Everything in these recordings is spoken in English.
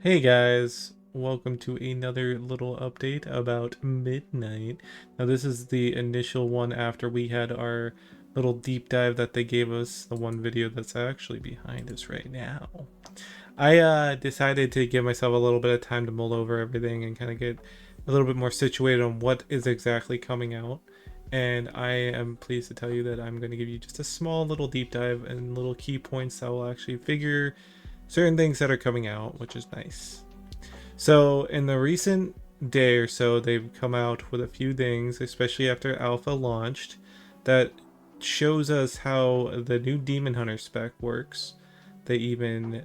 Hey guys, welcome to another little update about Midnight. Now this is the initial one after we had our little deep dive that they gave us, the one video that's actually behind us right now. I decided to give myself a little bit of time to mull over everything and kind of get a little bit more situated on what is exactly coming out. And I am pleased to tell you that I'm going to give you just a small little deep dive and little key points that will actually figure certain things that are coming out, which is nice. So in the recent day or so, they've come out with a few things, especially after Alpha launched, that shows us how the new Demon Hunter spec works. They even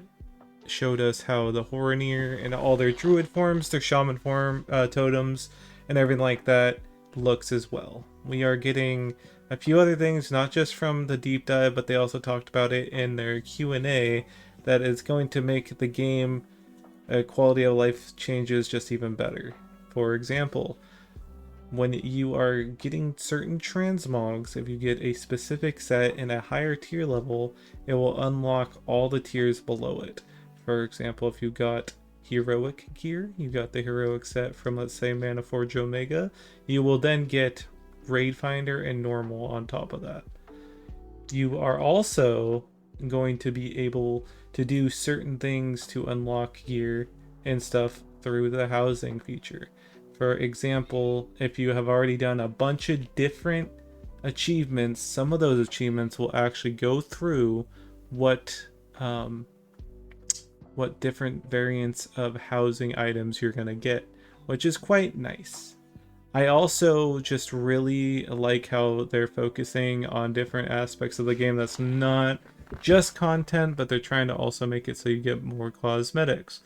showed us how the Horonir and all their druid forms, their shaman form, totems, and everything like that looks as well. We are getting a few other things, not just from the deep dive, but they also talked about it in their Q&A, that is going to make the game quality of life changes just even better. For example, when you are getting certain transmogs, if you get a specific set in a higher tier level, it will unlock all the tiers below it. For example, if you got heroic gear, you got the heroic set from, let's say, Mana Forge Omega, you will then get Raid Finder and normal on top of that. You are also going to be able to do certain things to unlock gear and stuff through the housing feature. For example, if you have already done a bunch of different achievements, some of those achievements will actually go through what different variants of housing items you're going to get, which is quite nice. I also just really like how they're focusing on different aspects of the game that's not just content, but they're trying to also make it so you get more cosmetics.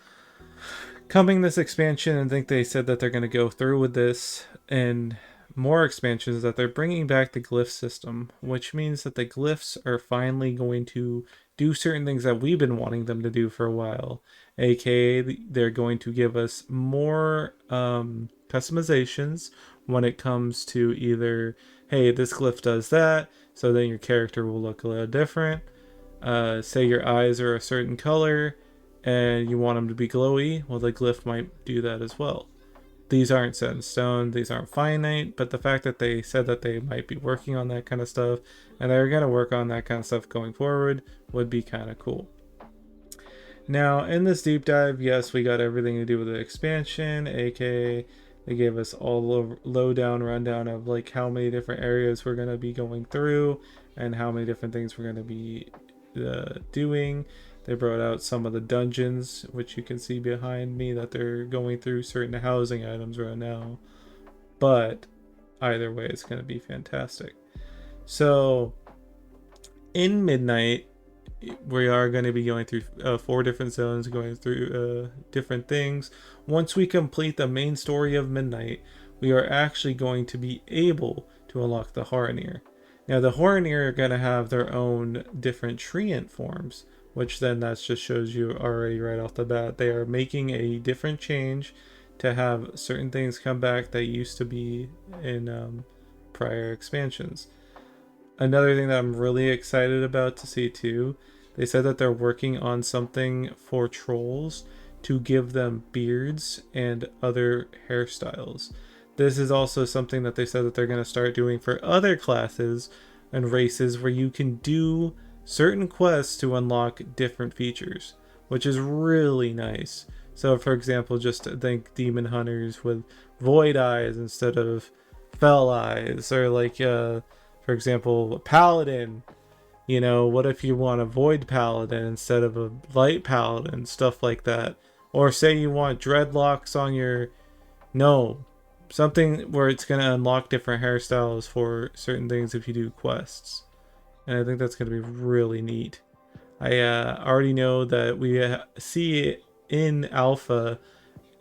Coming this expansion, I think they said that they're going to go through with this and more expansions, that they're bringing back the glyph system, which means that the glyphs are finally going to do certain things that we've been wanting them to do for a while, aka they're going to give us more customizations when it comes to either, hey, this glyph does that, so then your character will look a little different. Say your eyes are a certain color and you want them to be glowy, well, the glyph might do that as well. These aren't set in stone, these aren't finite, but the fact that they said that they might be working on that kind of stuff and they're going to work on that kind of stuff going forward would be kind of cool. Now, in this deep dive, yes, we got everything to do with the expansion, aka they gave us all lowdown rundown of like how many different areas we're going to be going through and how many different things we're going to be doing. They brought out some of the dungeons, which you can see behind me, that they're going through certain housing items right now. But either way, it's going to be fantastic. So in Midnight, we are going to be going through 4 different zones, going through different things. Once we complete the main story of Midnight, we are actually going to be able to unlock the Horonir. Now, the Horonir are going to have their own different treant forms, which then that just shows you already right off the bat they are making a different change to have certain things come back that used to be in prior expansions. Another thing that I'm really excited about to see too, they said that they're working on something for trolls to give them beards and other hairstyles. This is also something that they said that they're going to start doing for other classes and races, where you can do certain quests to unlock different features, which is really nice. So for example, just think demon hunters with void eyes instead of fell eyes, or like for example, paladin, you know, what if you want a void paladin instead of a light paladin, stuff like that. Or say you want dreadlocks on your something where it's going to unlock different hairstyles for certain things if you do quests. And I think that's going to be really neat. I already know that we see in Alpha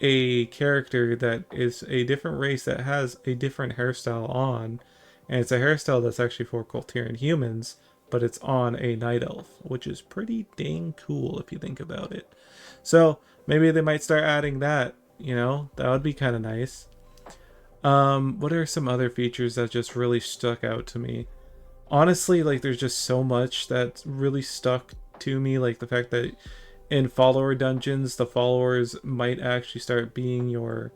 a character that is a different race that has a different hairstyle on, and it's a hairstyle that's actually for Colterian humans, but it's on a night elf, which is pretty dang cool if you think about it. So maybe they might start adding that, you know, that would be kind of nice. What are some other features that just really stuck out to me? Honestly, like, there's just so much that really stuck to me, like the fact that in follower dungeons, the followers might actually start being your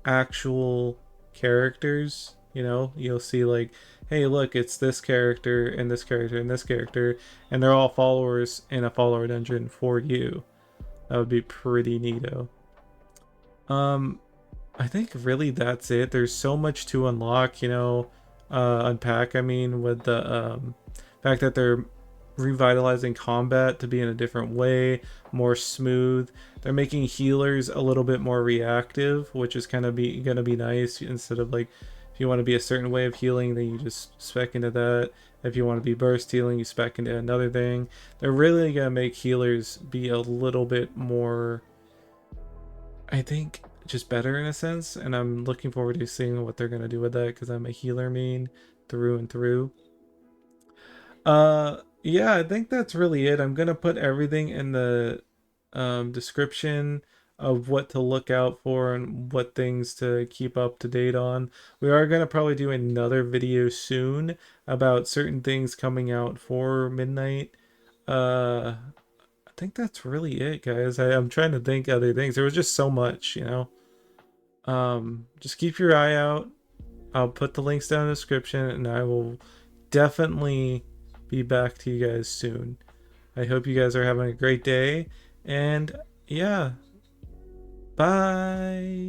actual characters. You know, you'll see like, hey, look, it's this character and this character and this character, and they're all followers in a follower dungeon for you. That would be pretty neato. Um, I think really that's it. There's so much to unlock, you know, unpack. I mean, with the fact that they're revitalizing combat to be in a different way, more smooth. They're making healers a little bit more reactive, which is kind of gonna be nice. Instead of like, if you want to be a certain way of healing, then you just spec into that. If you want to be burst healing, you spec into another thing. They're really gonna make healers be a little bit more, I think, just better in a sense, and I'm looking forward to seeing what they're gonna do with that because I'm a healer main through and through. Yeah, I think that's really it. I'm gonna put everything in the description of what to look out for and what things to keep up to date on. We are gonna probably do another video soon about certain things coming out for Midnight. I think that's really it, guys. I'm trying to think other things. There was just so much, you know. Just keep your eye out. I'll put the links down in the description, and I will definitely be back to you guys soon. I hope you guys are having a great day, and yeah, bye.